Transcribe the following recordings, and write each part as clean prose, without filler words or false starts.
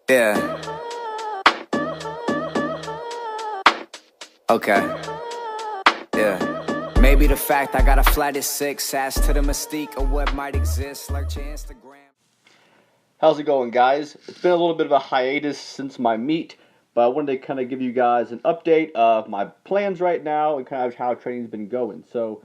Yeah. Okay. Yeah. Maybe the fact I got a flat at 6 adds to the mystique of what might exist. Like your Instagram. How's it going, guys? It's been a little bit of a hiatus since my meet, but I wanted to kind of give you guys an update of my plans right now and kind of how training's been going. So,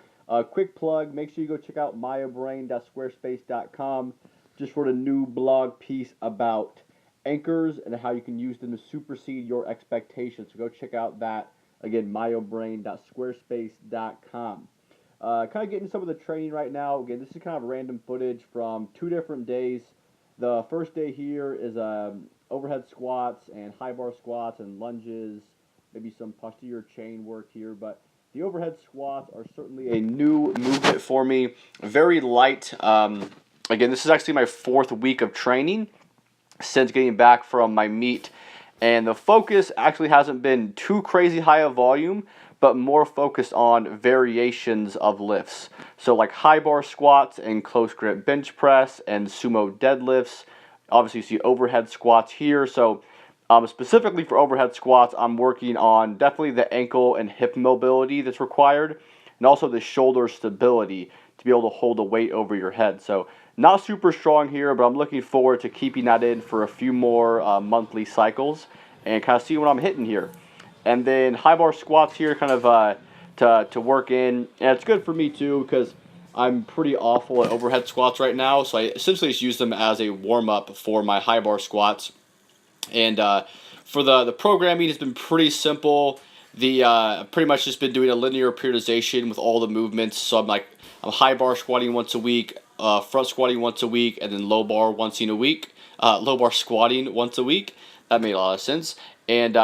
quick plug, make sure you go check out myobrain.squarespace.com just for the new blog piece about anchors and how you can use them to supersede your expectations. So go check out that, again, myobrain.squarespace.com. Kind of getting some of the training right now. Again, this is kind of random footage from 2 different days. The first day here is overhead squats and high bar squats and lunges, maybe some posterior chain work here, but the overhead squats are certainly a new movement for me. Very light. Again, this is actually my 4th week of training since getting back from my meet, and the focus actually hasn't been too crazy high of volume, but more focused on variations of lifts. So like high bar squats and close grip bench press and sumo deadlifts. Obviously you see overhead squats here. So specifically for overhead squats, I'm working on definitely the ankle and hip mobility that's required, and also the shoulder stability to be able to hold a weight over your head. So not super strong here, but I'm looking forward to keeping that in for a few more monthly cycles and kind of see what I'm hitting here. And then high bar squats here kind of to work in. And it's good for me too because I'm pretty awful at overhead squats right now. So I essentially just use them as a warm-up for my high bar squats. And for the programming, it's been pretty simple. I've pretty much just been doing a linear periodization with all the movements. So I'm high bar squatting once a week, front squatting once a week, and then low bar once in a week. Low bar squatting once a week. That made a lot of sense. And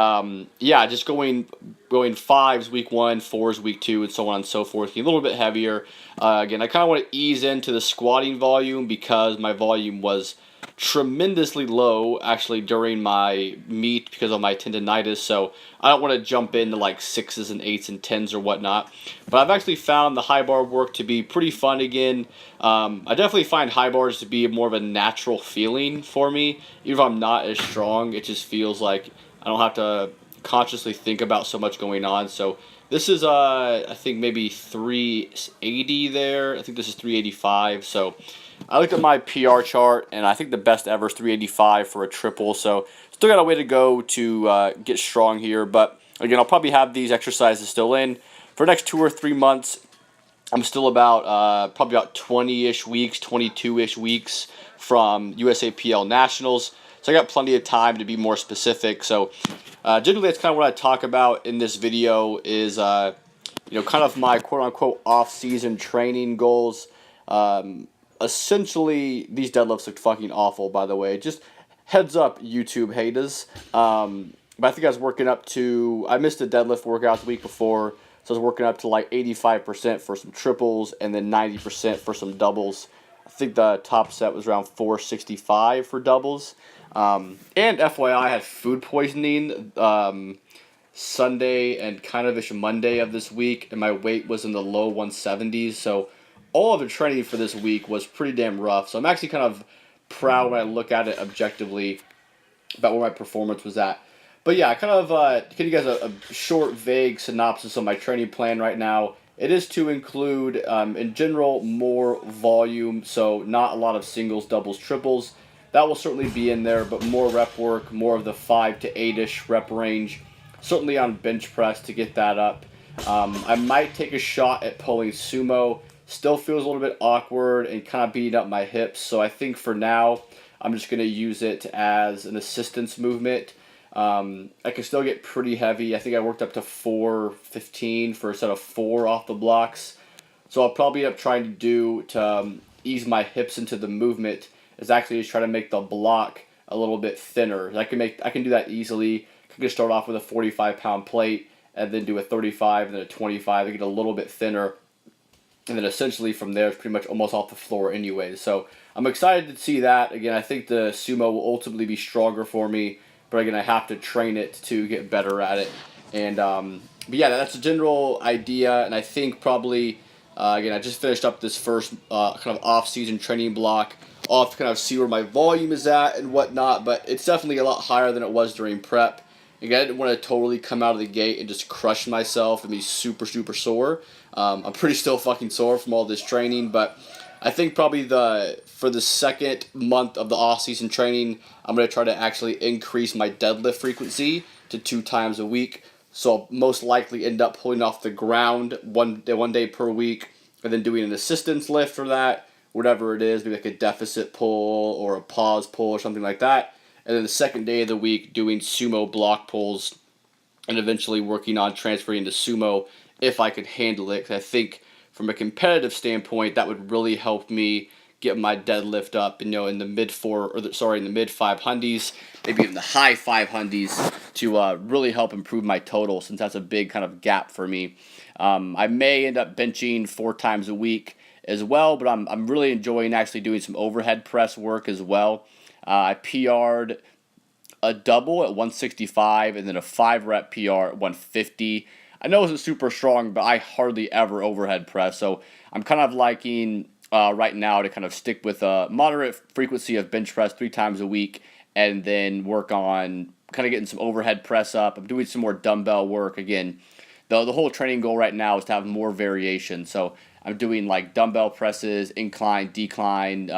yeah, just going 5s week 1, 4s week 2, and so on and so forth. A little bit heavier. Again, I kind of want to ease into the squatting volume because my volume was tremendously low actually during my meet because of my tendonitis. So I don't want to jump into like 6s and 8s and 10s or whatnot. But I've actually found the high bar work to be pretty fun again. I definitely find high bars to be more of a natural feeling for me. Even if I'm not as strong, it just feels like I don't have to consciously think about so much going on. So this is, I think maybe 380 there. I think this is 385. So I looked at my PR chart, and I think the best ever is 385 for a triple. So still got a way to go to get strong here. But again, I'll probably have these exercises still in. For the next 2 or 3 months, I'm still about probably about 20-ish weeks, 22-ish weeks from USAPL Nationals. So I got plenty of time to be more specific. So generally that's kind of what I talk about in this video is, kind of my quote-unquote off-season training goals. Essentially, these deadlifts look fucking awful, by the way. Just heads up, YouTube haters. But I think I was working up to, I missed a deadlift workout the week before, so I was working up to like 85% for some triples and then 90% for some doubles. I think the top set was around 465 for doubles. And FYI, I had food poisoning Sunday and kind of ish Monday of this week, and my weight was in the low 170s. So all of the training for this week was pretty damn rough. So I'm actually kind of proud when I look at it objectively about where my performance was at. But yeah, I kind of give you guys a short, vague synopsis of my training plan right now. It is to include, in general, more volume, so not a lot of singles, doubles, triples. That will certainly be in there, but more rep work, more of the 5 to 8-ish rep range. Certainly on bench press to get that up. I might take a shot at pulling sumo. Still feels a little bit awkward and kind of beating up my hips, so I think for now I'm just going to use it as an assistance movement. I can still get pretty heavy. I think I worked up to 415 for a set of 4 off the blocks. So I'll probably end up trying to do to ease my hips into the movement is actually just try to make the block a little bit thinner. I can do that easily. I can just start off with a 45-pound plate and then do a 35 and then a 25 to get a little bit thinner. And then essentially from there it's pretty much almost off the floor anyway. So I'm excited to see that. Again, I think the sumo will ultimately be stronger for me. But again, I have to train it to get better at it. And but yeah, that's a general idea. And I think probably, again, I just finished up this first kind of off-season training block. I'll have to kind of see where my volume is at and whatnot, but it's definitely a lot higher than it was during prep. Again, I didn't want to totally come out of the gate and just crush myself and be super, super sore. I'm pretty still fucking sore from all this training, but I think probably for the second month of the off-season training, I'm going to try to actually increase my deadlift frequency to 2 times a week. So I'll most likely end up pulling off the ground one day per week, and then doing an assistance lift for that, whatever it is, maybe like a deficit pull or a pause pull or something like that. And then the second day of the week doing sumo block pulls, and eventually working on transferring to sumo if I could handle it. Because I think from a competitive standpoint, that would really help me get my deadlift up, in the mid 500s, maybe even the high 500s, to really help improve my total, since that's a big kind of gap for me. I may end up benching 4 times a week as well, but I'm really enjoying actually doing some overhead press work as well. I PR'd a double at 165 and then a 5-rep PR at 150. I know it wasn't super strong, but I hardly ever overhead press, so I'm kind of liking right now to kind of stick with a moderate frequency of bench press 3 times a week, and then work on kind of getting some overhead press up. I'm doing some more dumbbell work. Again, the whole training goal right now is to have more variation, so I'm doing like dumbbell presses, incline, decline,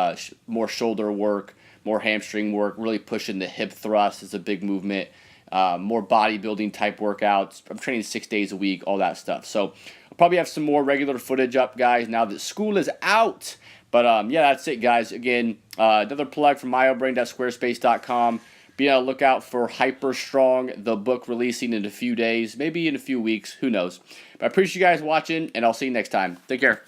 more shoulder work, more hamstring work, really pushing the hip thrust is a big movement, more bodybuilding type workouts. I'm training 6 days a week, all that stuff. So I'll probably have some more regular footage up, guys, now that school is out. But yeah, that's it, guys. Again, another plug from MyoBrain.squarespace.com. Be on the lookout for Hyper Strong, the book, releasing in a few days, maybe in a few weeks, who knows. But I appreciate you guys watching, and I'll see you next time. Take care.